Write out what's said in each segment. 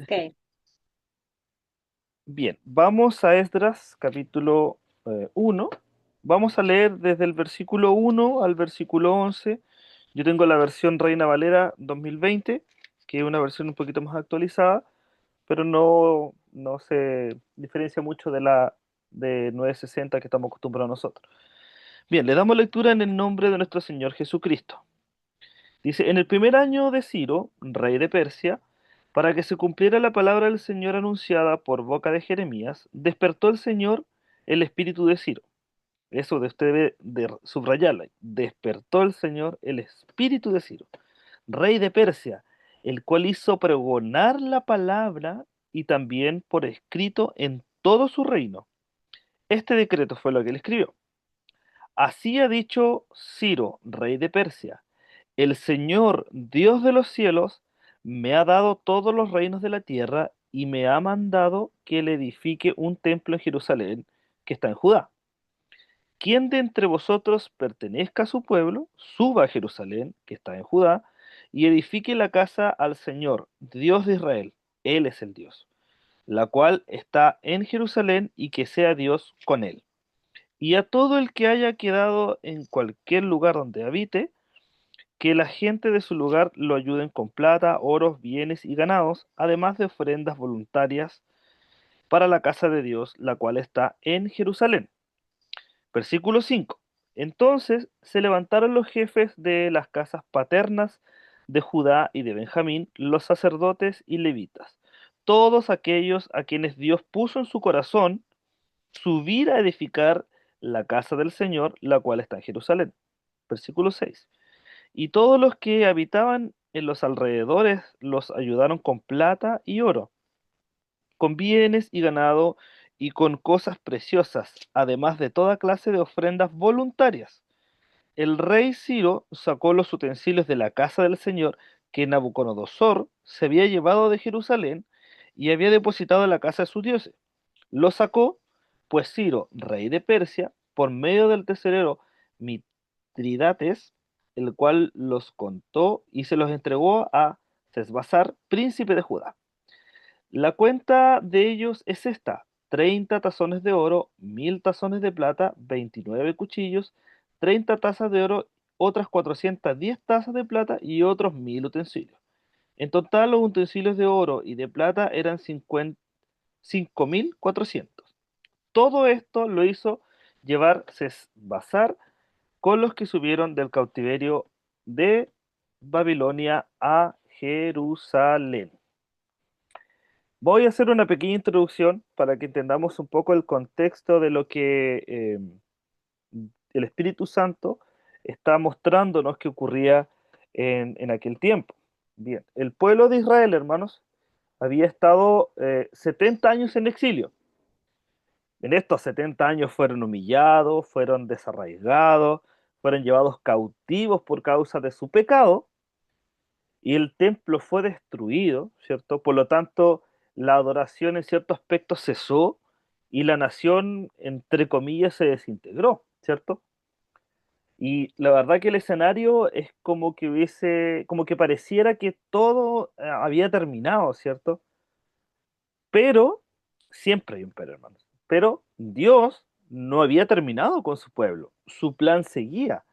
Ok. Bien, vamos a Esdras capítulo 1. Vamos a leer desde el versículo 1 al versículo 11. Yo tengo la versión Reina Valera 2020, que es una versión un poquito más actualizada, pero no se diferencia mucho de la de 960 que estamos acostumbrados nosotros. Bien, le damos lectura en el nombre de nuestro Señor Jesucristo. Dice, en el primer año de Ciro, rey de Persia, para que se cumpliera la palabra del Señor anunciada por boca de Jeremías, despertó el Señor el espíritu de Ciro. Eso de usted debe de subrayarlo. Despertó el Señor el espíritu de Ciro, rey de Persia, el cual hizo pregonar la palabra y también por escrito en todo su reino. Este decreto fue lo que él escribió. Así ha dicho Ciro, rey de Persia: el Señor, Dios de los cielos, me ha dado todos los reinos de la tierra y me ha mandado que le edifique un templo en Jerusalén, que está en Judá. Quien de entre vosotros pertenezca a su pueblo, suba a Jerusalén, que está en Judá, y edifique la casa al Señor, Dios de Israel. Él es el Dios, la cual está en Jerusalén, y que sea Dios con él. Y a todo el que haya quedado en cualquier lugar donde habite, que la gente de su lugar lo ayuden con plata, oros, bienes y ganados, además de ofrendas voluntarias para la casa de Dios, la cual está en Jerusalén. Versículo 5. Entonces se levantaron los jefes de las casas paternas de Judá y de Benjamín, los sacerdotes y levitas, todos aquellos a quienes Dios puso en su corazón subir a edificar la casa del Señor, la cual está en Jerusalén. Versículo 6. Y todos los que habitaban en los alrededores los ayudaron con plata y oro, con bienes y ganado y con cosas preciosas, además de toda clase de ofrendas voluntarias. El rey Ciro sacó los utensilios de la casa del Señor que Nabucodonosor se había llevado de Jerusalén y había depositado en la casa de sus dioses. Los sacó, pues Ciro, rey de Persia, por medio del tesorero Mitridates, el cual los contó y se los entregó a Sesbazar, príncipe de Judá. La cuenta de ellos es esta: 30 tazones de oro, 1000 tazones de plata, 29 cuchillos, 30 tazas de oro, otras 410 tazas de plata y otros 1000 utensilios. En total, los utensilios de oro y de plata eran 5400. Todo esto lo hizo llevar Sesbazar con los que subieron del cautiverio de Babilonia a Jerusalén. Voy a hacer una pequeña introducción para que entendamos un poco el contexto de lo que el Espíritu Santo está mostrándonos que ocurría en aquel tiempo. Bien, el pueblo de Israel, hermanos, había estado 70 años en exilio. En estos 70 años fueron humillados, fueron desarraigados, fueron llevados cautivos por causa de su pecado, y el templo fue destruido, ¿cierto? Por lo tanto, la adoración en cierto aspecto cesó y la nación, entre comillas, se desintegró, ¿cierto? Y la verdad que el escenario es como que como que pareciera que todo había terminado, ¿cierto? Pero, siempre hay un pero, hermanos. Pero Dios no había terminado con su pueblo. Su plan seguía,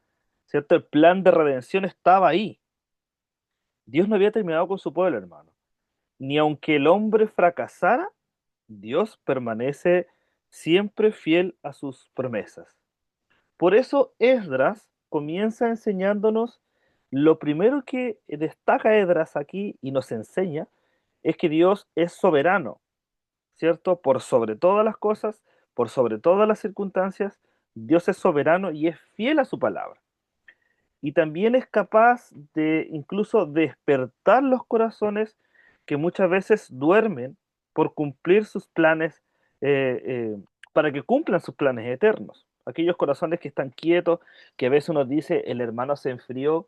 ¿cierto? El plan de redención estaba ahí. Dios no había terminado con su pueblo, hermano. Ni aunque el hombre fracasara, Dios permanece siempre fiel a sus promesas. Por eso Esdras comienza enseñándonos, lo primero que destaca Esdras aquí y nos enseña es que Dios es soberano, ¿cierto? Por sobre todas las cosas, por sobre todas las circunstancias, Dios es soberano y es fiel a su palabra. Y también es capaz de incluso despertar los corazones que muchas veces duermen por cumplir sus planes, eh, eh, para que cumplan sus planes eternos. Aquellos corazones que están quietos, que a veces uno dice, el hermano se enfrió.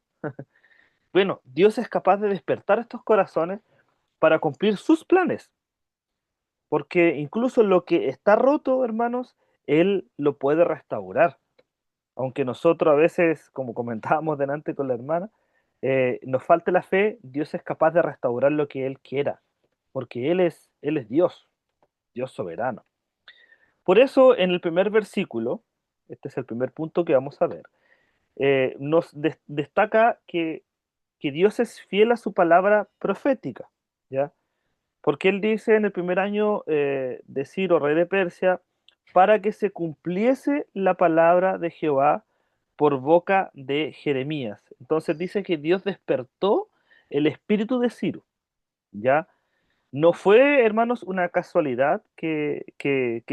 Bueno, Dios es capaz de despertar estos corazones para cumplir sus planes, porque incluso lo que está roto, hermanos, Él lo puede restaurar. Aunque nosotros a veces, como comentábamos delante con la hermana, nos falte la fe, Dios es capaz de restaurar lo que Él quiera. porque Él es Dios, Dios soberano. Por eso, en el primer versículo, este es el primer punto que vamos a ver, destaca que Dios es fiel a su palabra profética, ¿ya? Porque Él dice en el primer año de Ciro, rey de Persia, para que se cumpliese la palabra de Jehová por boca de Jeremías. Entonces dice que Dios despertó el espíritu de Ciro, ¿ya? No fue, hermanos, una casualidad que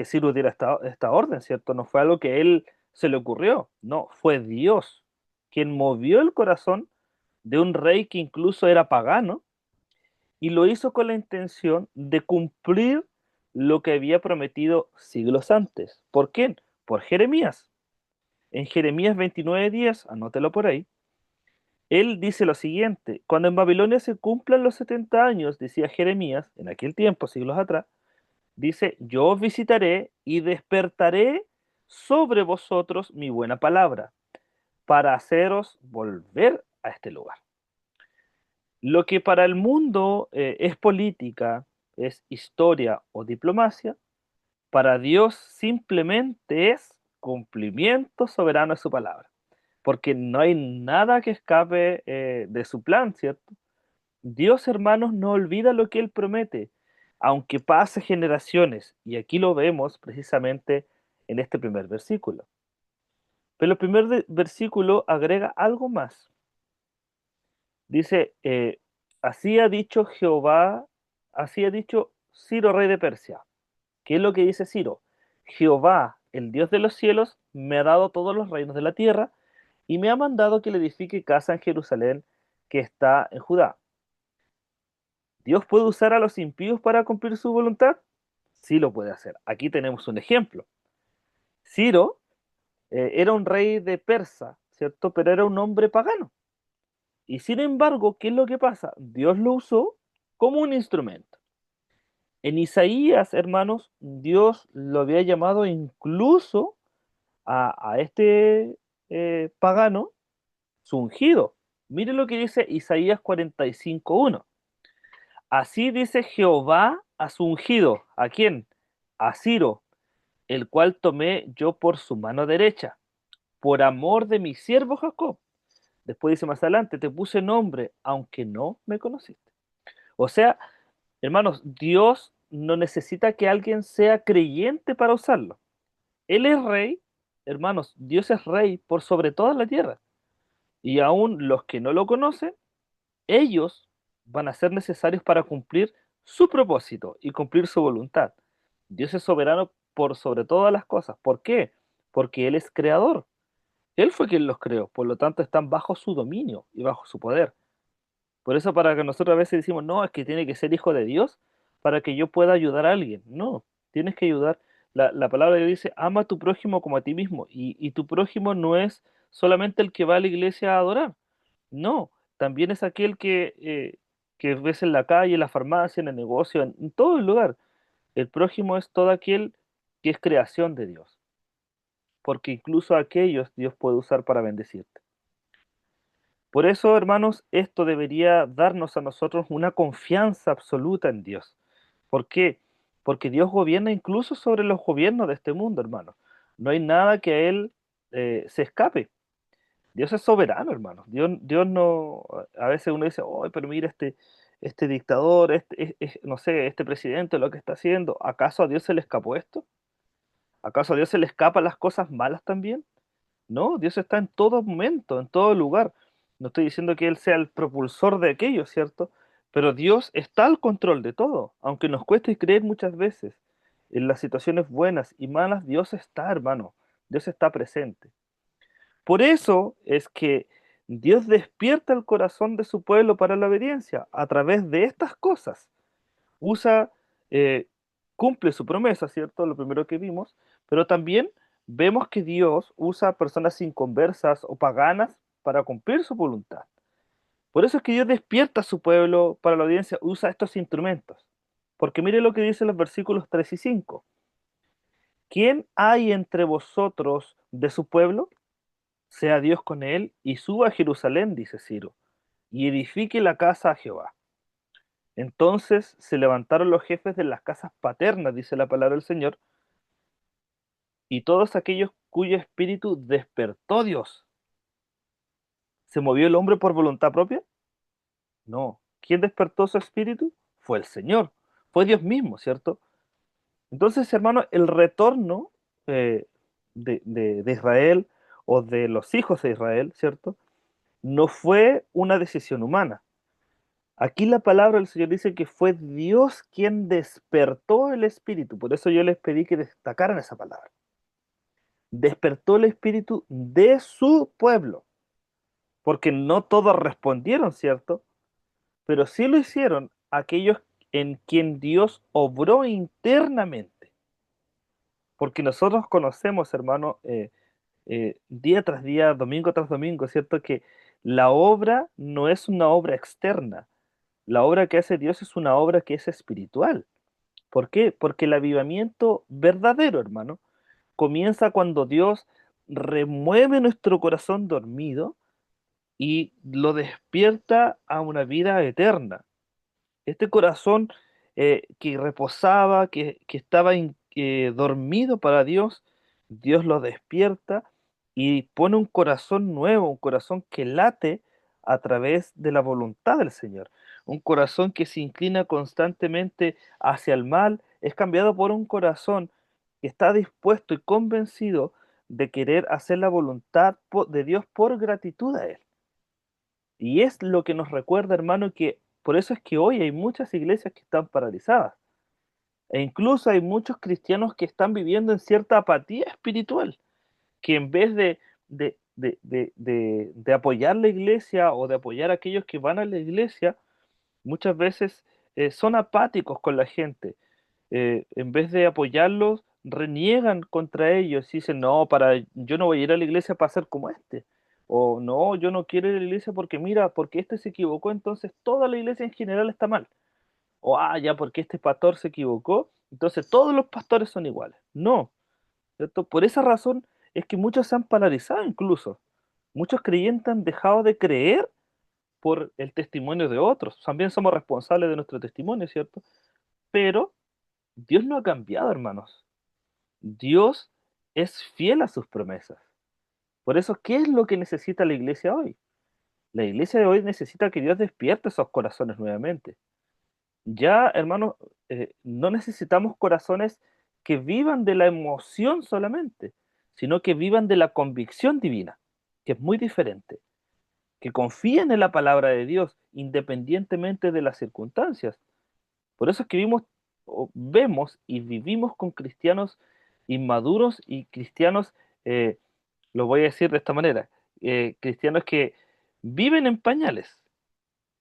Ciro diera esta orden, ¿cierto? No fue algo que a él se le ocurrió, no, fue Dios quien movió el corazón de un rey que incluso era pagano y lo hizo con la intención de cumplir lo que había prometido siglos antes. ¿Por quién? Por Jeremías. En Jeremías 29:10, anótelo por ahí, él dice lo siguiente: cuando en Babilonia se cumplan los 70 años, decía Jeremías, en aquel tiempo, siglos atrás, dice, yo os visitaré y despertaré sobre vosotros mi buena palabra, para haceros volver a este lugar. Lo que para el mundo es política, es historia o diplomacia, para Dios simplemente es cumplimiento soberano de su palabra, porque no hay nada que escape de su plan, ¿cierto? Dios, hermanos, no olvida lo que Él promete, aunque pase generaciones, y aquí lo vemos precisamente en este primer versículo. Pero el primer versículo agrega algo más. Dice, así ha dicho Jehová, así ha dicho Ciro, rey de Persia. ¿Qué es lo que dice Ciro? Jehová, el Dios de los cielos, me ha dado todos los reinos de la tierra y me ha mandado que le edifique casa en Jerusalén, que está en Judá. ¿Dios puede usar a los impíos para cumplir su voluntad? Sí lo puede hacer. Aquí tenemos un ejemplo. Ciro era un rey de Persa, ¿cierto? Pero era un hombre pagano. Y sin embargo, ¿qué es lo que pasa? Dios lo usó como un instrumento. En Isaías, hermanos, Dios lo había llamado incluso a este pagano su ungido. Mire lo que dice Isaías 45:1. Así dice Jehová a su ungido. ¿A quién? A Ciro, el cual tomé yo por su mano derecha, por amor de mi siervo Jacob. Después dice más adelante, te puse nombre, aunque no me conociste. O sea, hermanos, Dios no necesita que alguien sea creyente para usarlo. Él es rey, hermanos, Dios es rey por sobre toda la tierra. Y aún los que no lo conocen, ellos van a ser necesarios para cumplir su propósito y cumplir su voluntad. Dios es soberano por sobre todas las cosas. ¿Por qué? Porque Él es creador. Él fue quien los creó, por lo tanto están bajo su dominio y bajo su poder. Por eso para que nosotros a veces decimos, no, es que tiene que ser hijo de Dios para que yo pueda ayudar a alguien. No, tienes que ayudar. La palabra de Dios dice, ama a tu prójimo como a ti mismo. Y tu prójimo no es solamente el que va a la iglesia a adorar. No, también es aquel que ves en la calle, en la farmacia, en el negocio, en todo el lugar. El prójimo es todo aquel que es creación de Dios, porque incluso a aquellos Dios puede usar para bendecirte. Por eso, hermanos, esto debería darnos a nosotros una confianza absoluta en Dios. ¿Por qué? Porque Dios gobierna incluso sobre los gobiernos de este mundo, hermanos. No hay nada que a Él se escape. Dios es soberano, hermano. Dios no, a veces uno dice, oh, pero mira este dictador, no sé, este presidente, lo que está haciendo. ¿Acaso a Dios se le escapó esto? ¿Acaso a Dios se le escapan las cosas malas también? No, Dios está en todo momento, en todo lugar. No estoy diciendo que Él sea el propulsor de aquello, ¿cierto? Pero Dios está al control de todo, aunque nos cueste creer muchas veces. En las situaciones buenas y malas, Dios está, hermano. Dios está presente. Por eso es que Dios despierta el corazón de su pueblo para la obediencia a través de estas cosas. Usa, eh, cumple su promesa, ¿cierto? Lo primero que vimos, pero también vemos que Dios usa personas inconversas o paganas para cumplir su voluntad. Por eso es que Dios despierta a su pueblo para la audiencia, usa estos instrumentos. Porque mire lo que dicen los versículos 3 y 5. ¿Quién hay entre vosotros de su pueblo? Sea Dios con él y suba a Jerusalén, dice Ciro, y edifique la casa a Jehová. Entonces se levantaron los jefes de las casas paternas, dice la palabra del Señor, y todos aquellos cuyo espíritu despertó Dios. ¿Se movió el hombre por voluntad propia? No. ¿Quién despertó su espíritu? Fue el Señor, fue Dios mismo, ¿cierto? Entonces, hermano, el retorno eh, de Israel o de los hijos de Israel, ¿cierto? No fue una decisión humana. Aquí la palabra del Señor dice que fue Dios quien despertó el espíritu. Por eso yo les pedí que destacaran esa palabra. Despertó el espíritu de su pueblo. Porque no todos respondieron, ¿cierto? Pero sí lo hicieron aquellos en quien Dios obró internamente. Porque nosotros conocemos, hermano, día tras día, domingo tras domingo, ¿cierto? Que la obra no es una obra externa. La obra que hace Dios es una obra que es espiritual. ¿Por qué? Porque el avivamiento verdadero, hermano, comienza cuando Dios remueve nuestro corazón dormido y lo despierta a una vida eterna. Este corazón que reposaba, que estaba dormido para Dios, Dios lo despierta y pone un corazón nuevo, un corazón que late a través de la voluntad del Señor. Un corazón que se inclina constantemente hacia el mal es cambiado por un corazón que está dispuesto y convencido de querer hacer la voluntad de Dios por gratitud a Él. Y es lo que nos recuerda, hermano, que por eso es que hoy hay muchas iglesias que están paralizadas. E incluso hay muchos cristianos que están viviendo en cierta apatía espiritual, que en vez de apoyar la iglesia o de apoyar a aquellos que van a la iglesia, muchas veces son apáticos con la gente. En vez de apoyarlos, reniegan contra ellos y dicen, no, yo no voy a ir a la iglesia para ser como este. O no, yo no quiero ir a la iglesia porque mira, porque este se equivocó, entonces toda la iglesia en general está mal. O ya porque este pastor se equivocó, entonces todos los pastores son iguales. No, ¿cierto? Por esa razón es que muchos se han polarizado incluso. Muchos creyentes han dejado de creer por el testimonio de otros. También somos responsables de nuestro testimonio, ¿cierto? Pero Dios no ha cambiado, hermanos. Dios es fiel a sus promesas. Por eso, ¿qué es lo que necesita la iglesia hoy? La iglesia de hoy necesita que Dios despierte esos corazones nuevamente. Ya, hermanos, no necesitamos corazones que vivan de la emoción solamente, sino que vivan de la convicción divina, que es muy diferente, que confíen en la palabra de Dios independientemente de las circunstancias. Por eso es que vemos y vivimos con cristianos inmaduros y cristianos, eh, lo voy a decir de esta manera, cristianos que viven en pañales,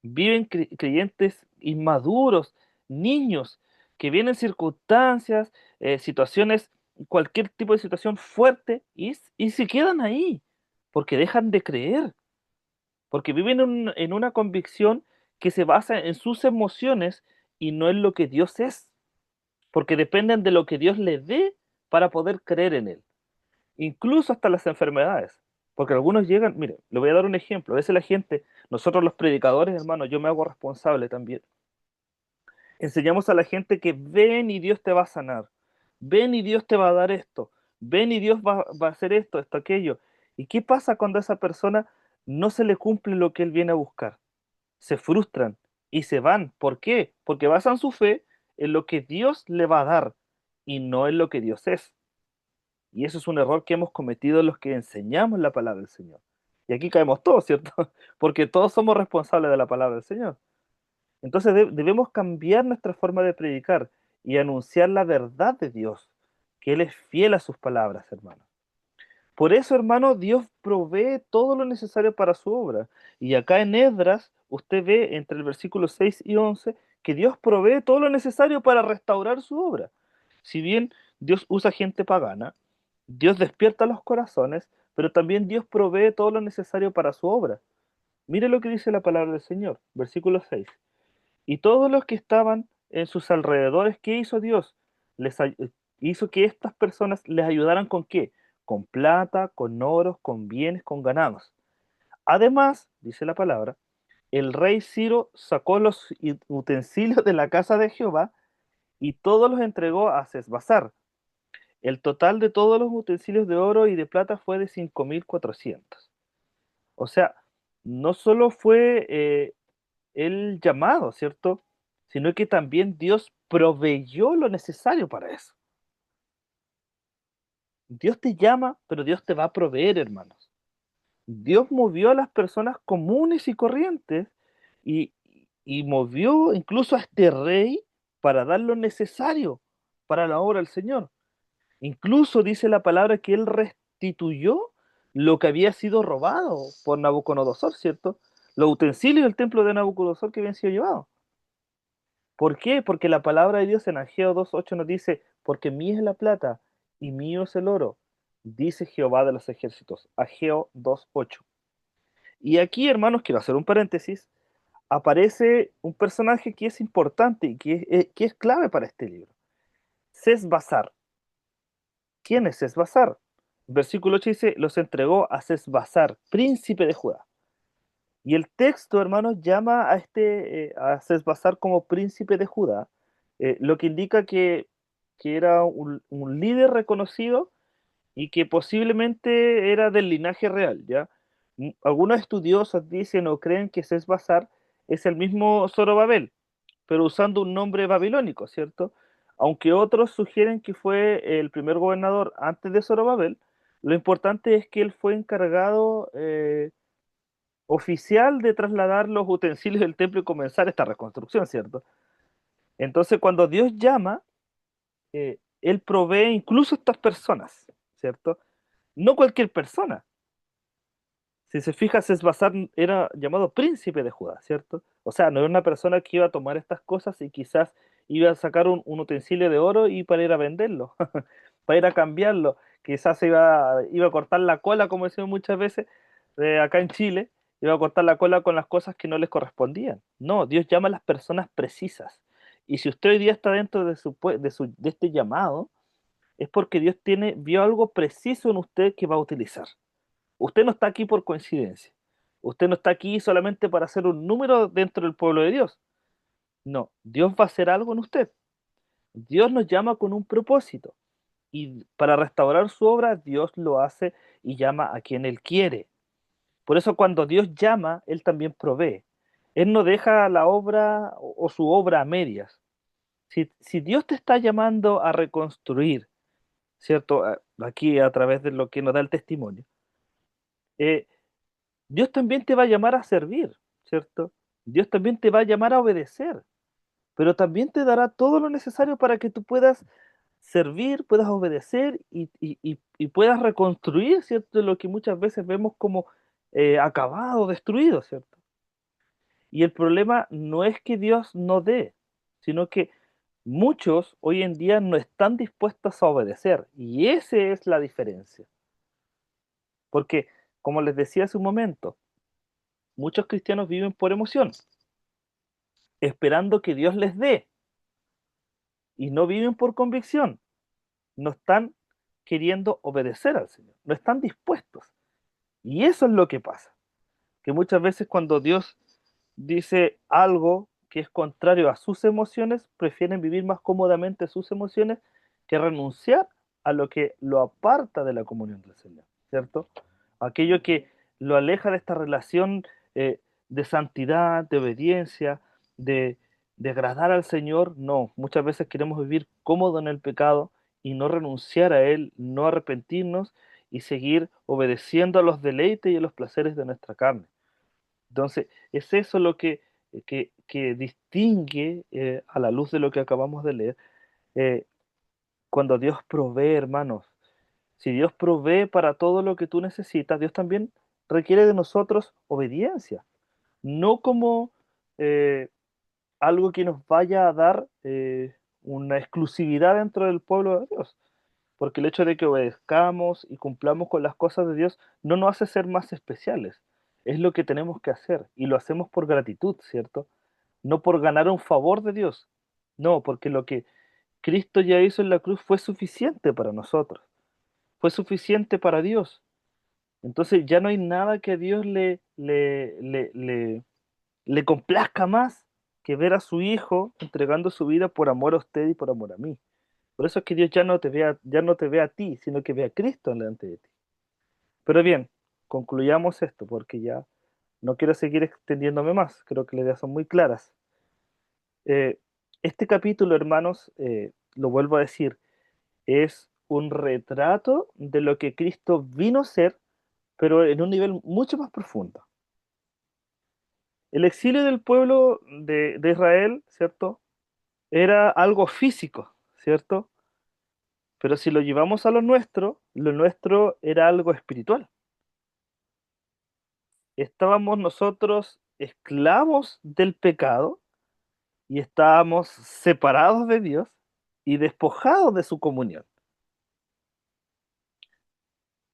viven creyentes inmaduros, niños, que vienen circunstancias, situaciones, cualquier tipo de situación fuerte y se quedan ahí, porque dejan de creer, porque viven en una convicción que se basa en sus emociones y no en lo que Dios es, porque dependen de lo que Dios les dé para poder creer en Él, incluso hasta las enfermedades. Porque algunos llegan, mire, le voy a dar un ejemplo. A veces la gente, nosotros los predicadores, hermano, yo me hago responsable también. Enseñamos a la gente que ven y Dios te va a sanar. Ven y Dios te va a dar esto. Ven y Dios va a hacer esto, aquello. ¿Y qué pasa cuando a esa persona no se le cumple lo que él viene a buscar? Se frustran y se van. ¿Por qué? Porque basan su fe en lo que Dios le va a dar y no en lo que Dios es. Y eso es un error que hemos cometido los que enseñamos la palabra del Señor. Y aquí caemos todos, ¿cierto? Porque todos somos responsables de la palabra del Señor. Entonces debemos cambiar nuestra forma de predicar y anunciar la verdad de Dios, que Él es fiel a sus palabras, hermano. Por eso, hermano, Dios provee todo lo necesario para su obra. Y acá en Esdras, usted ve entre el versículo 6 y 11 que Dios provee todo lo necesario para restaurar su obra. Si bien Dios usa gente pagana, Dios despierta los corazones, pero también Dios provee todo lo necesario para su obra. Mire lo que dice la palabra del Señor, versículo 6. Y todos los que estaban en sus alrededores, ¿qué hizo Dios? Hizo que estas personas les ayudaran con qué? Con plata, con oros, con bienes, con ganados. Además, dice la palabra, el rey Ciro sacó los utensilios de la casa de Jehová y todos los entregó a Sesbazar. El total de todos los utensilios de oro y de plata fue de 5.400. O sea, no solo fue el llamado, ¿cierto? Sino que también Dios proveyó lo necesario para eso. Dios te llama, pero Dios te va a proveer, hermanos. Dios movió a las personas comunes y corrientes y, y movió incluso a este rey para dar lo necesario para la obra del Señor. Incluso dice la palabra que él restituyó lo que había sido robado por Nabucodonosor, ¿cierto? Los utensilios del templo de Nabucodonosor que habían sido llevados. ¿Por qué? Porque la palabra de Dios en Ageo 2.8 nos dice, porque mía es la plata y mío es el oro, dice Jehová de los ejércitos. Ageo 2.8. Y aquí, hermanos, quiero hacer un paréntesis, aparece un personaje que es importante y que es clave para este libro. Sesbazar. ¿Quién es Sesbazar? Versículo 8 dice, los entregó a Sesbazar, príncipe de Judá. Y el texto, hermanos, llama a Sesbazar como príncipe de Judá, lo que indica que era un líder reconocido y que posiblemente era del linaje real, ¿ya? Algunos estudiosos dicen o creen que Sesbazar es el mismo Zorobabel, pero usando un nombre babilónico, ¿cierto? Aunque otros sugieren que fue el primer gobernador antes de Zorobabel, lo importante es que él fue encargado oficial de trasladar los utensilios del templo y comenzar esta reconstrucción, ¿cierto? Entonces, cuando Dios llama, Él provee incluso a estas personas, ¿cierto? No cualquier persona. Si se fija, Sesbazar era llamado príncipe de Judá, ¿cierto? O sea, no era una persona que iba a tomar estas cosas y quizás iba a sacar un utensilio de oro y para ir a venderlo, para ir a cambiarlo. Quizás iba a cortar la cola, como decimos muchas veces, acá en Chile, iba a cortar la cola con las cosas que no les correspondían. No, Dios llama a las personas precisas. Y si usted hoy día está dentro de este llamado, es porque Dios vio algo preciso en usted que va a utilizar. Usted no está aquí por coincidencia. Usted no está aquí solamente para ser un número dentro del pueblo de Dios. No, Dios va a hacer algo en usted. Dios nos llama con un propósito. Y para restaurar su obra, Dios lo hace y llama a quien Él quiere. Por eso cuando Dios llama, Él también provee. Él no deja la obra o su obra a medias. Si Dios te está llamando a reconstruir, ¿cierto? Aquí a través de lo que nos da el testimonio, eh, Dios también te va a llamar a servir, ¿cierto? Dios también te va a llamar a obedecer, pero también te dará todo lo necesario para que tú puedas servir, puedas obedecer y puedas reconstruir, ¿cierto? Lo que muchas veces vemos como acabado, destruido, ¿cierto? Y el problema no es que Dios no dé, sino que muchos hoy en día no están dispuestos a obedecer, y esa es la diferencia. Porque, como les decía hace un momento, muchos cristianos viven por emoción, esperando que Dios les dé, y no viven por convicción, no están queriendo obedecer al Señor, no están dispuestos. Y eso es lo que pasa, que muchas veces cuando Dios dice algo que es contrario a sus emociones, prefieren vivir más cómodamente sus emociones que renunciar a lo que lo aparta de la comunión del Señor, ¿cierto? Aquello que lo aleja de esta relación de santidad, de obediencia, de, de agradar al Señor. No, muchas veces queremos vivir cómodo en el pecado y no renunciar a Él, no arrepentirnos y seguir obedeciendo a los deleites y a los placeres de nuestra carne. Entonces, es eso lo que distingue a la luz de lo que acabamos de leer, eh, cuando Dios provee, hermanos. Si Dios provee para todo lo que tú necesitas, Dios también requiere de nosotros obediencia, no como eh, algo que nos vaya a dar una exclusividad dentro del pueblo de Dios, porque el hecho de que obedezcamos y cumplamos con las cosas de Dios no nos hace ser más especiales, es lo que tenemos que hacer y lo hacemos por gratitud, ¿cierto? No por ganar un favor de Dios, no, porque lo que Cristo ya hizo en la cruz fue suficiente para nosotros, fue suficiente para Dios. Entonces ya no hay nada que a Dios le complazca más que ver a su hijo entregando su vida por amor a usted y por amor a mí. Por eso es que Dios ya no te ve a ti, sino que ve a Cristo delante de ti. Pero bien, concluyamos esto, porque ya no quiero seguir extendiéndome más. Creo que las ideas son muy claras. Eh, este capítulo, hermanos, lo vuelvo a decir, es un retrato de lo que Cristo vino a ser, pero en un nivel mucho más profundo. El exilio del pueblo de Israel, ¿cierto? Era algo físico, ¿cierto? Pero si lo llevamos a lo nuestro era algo espiritual. Estábamos nosotros esclavos del pecado y estábamos separados de Dios y despojados de su comunión.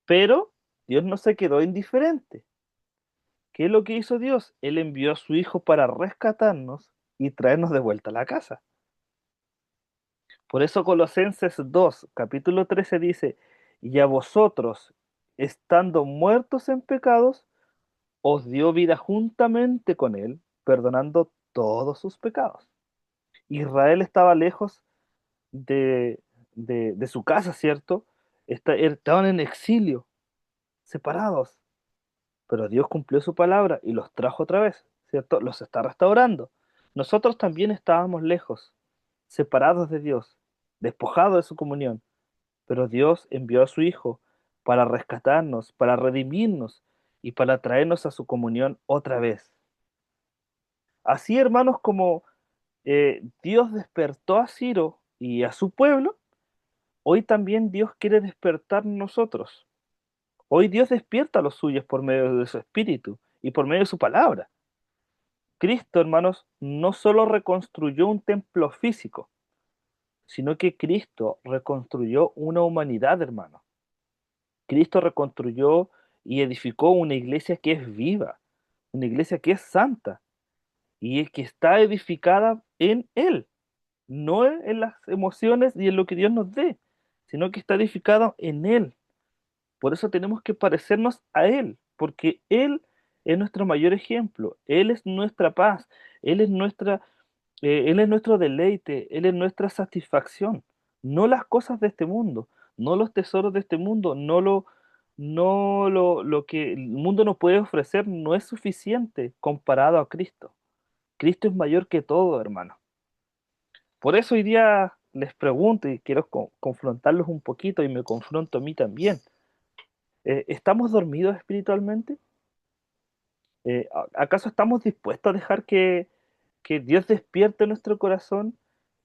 Pero Dios no se quedó indiferente. ¿Qué es lo que hizo Dios? Él envió a su Hijo para rescatarnos y traernos de vuelta a la casa. Por eso Colosenses 2, capítulo 13 dice, y a vosotros, estando muertos en pecados, os dio vida juntamente con Él, perdonando todos sus pecados. Israel estaba lejos de, de su casa, ¿cierto? Estaban en exilio, separados, pero Dios cumplió su palabra y los trajo otra vez, ¿cierto? Los está restaurando. Nosotros también estábamos lejos, separados de Dios, despojados de su comunión, pero Dios envió a su Hijo para rescatarnos, para redimirnos y para traernos a su comunión otra vez. Así, hermanos, como Dios despertó a Ciro y a su pueblo, hoy también Dios quiere despertar nosotros. Hoy Dios despierta a los suyos por medio de su espíritu y por medio de su palabra. Cristo, hermanos, no solo reconstruyó un templo físico, sino que Cristo reconstruyó una humanidad, hermano. Cristo reconstruyó y edificó una iglesia que es viva, una iglesia que es santa y es que está edificada en Él, no en las emociones y en lo que Dios nos dé, sino que está edificado en Él. Por eso tenemos que parecernos a Él, porque Él es nuestro mayor ejemplo, Él es nuestra paz, Él es Él es nuestro deleite, Él es nuestra satisfacción, no las cosas de este mundo, no los tesoros de este mundo, lo que el mundo nos puede ofrecer no es suficiente comparado a Cristo. Cristo es mayor que todo, hermano. Por eso hoy día les pregunto y quiero confrontarlos un poquito y me confronto a mí también. ¿Estamos dormidos espiritualmente? ¿Acaso estamos dispuestos a dejar que Dios despierte nuestro corazón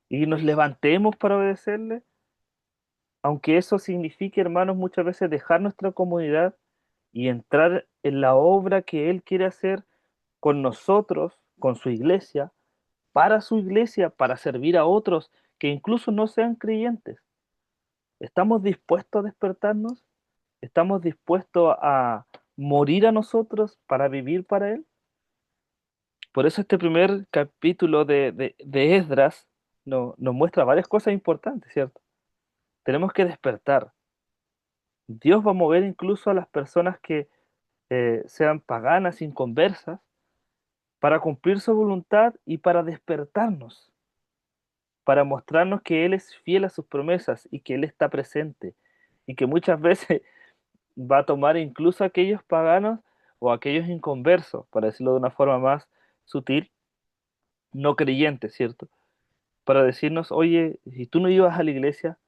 y nos levantemos para obedecerle? Aunque eso signifique, hermanos, muchas veces dejar nuestra comunidad y entrar en la obra que Él quiere hacer con nosotros, con su iglesia, para servir a otros que incluso no sean creyentes. ¿Estamos dispuestos a despertarnos? ¿Estamos dispuestos a morir a nosotros para vivir para Él? Por eso este primer capítulo de Esdras nos muestra varias cosas importantes, ¿cierto? Tenemos que despertar. Dios va a mover incluso a las personas que sean paganas, inconversas, para cumplir su voluntad y para despertarnos, para mostrarnos que Él es fiel a sus promesas y que Él está presente y que muchas veces va a tomar incluso a aquellos paganos o a aquellos inconversos, para decirlo de una forma más sutil, no creyentes, ¿cierto? Para decirnos, oye, si tú no ibas a la iglesia,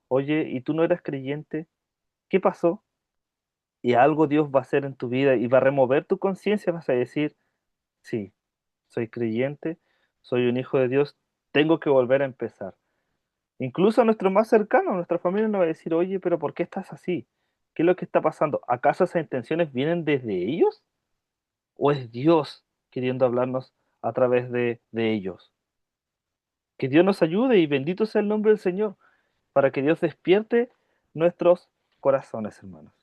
oye, y tú no eras creyente, ¿qué pasó? Y algo Dios va a hacer en tu vida y va a remover tu conciencia, vas a decir, sí, soy creyente, soy un hijo de Dios, tengo que volver a empezar. Incluso a nuestro más cercano, a nuestra familia nos va a decir, oye, pero ¿por qué estás así? ¿Qué es lo que está pasando? ¿Acaso esas intenciones vienen desde ellos? ¿O es Dios queriendo hablarnos a través de ellos? Que Dios nos ayude y bendito sea el nombre del Señor, para que Dios despierte nuestros corazones, hermanos.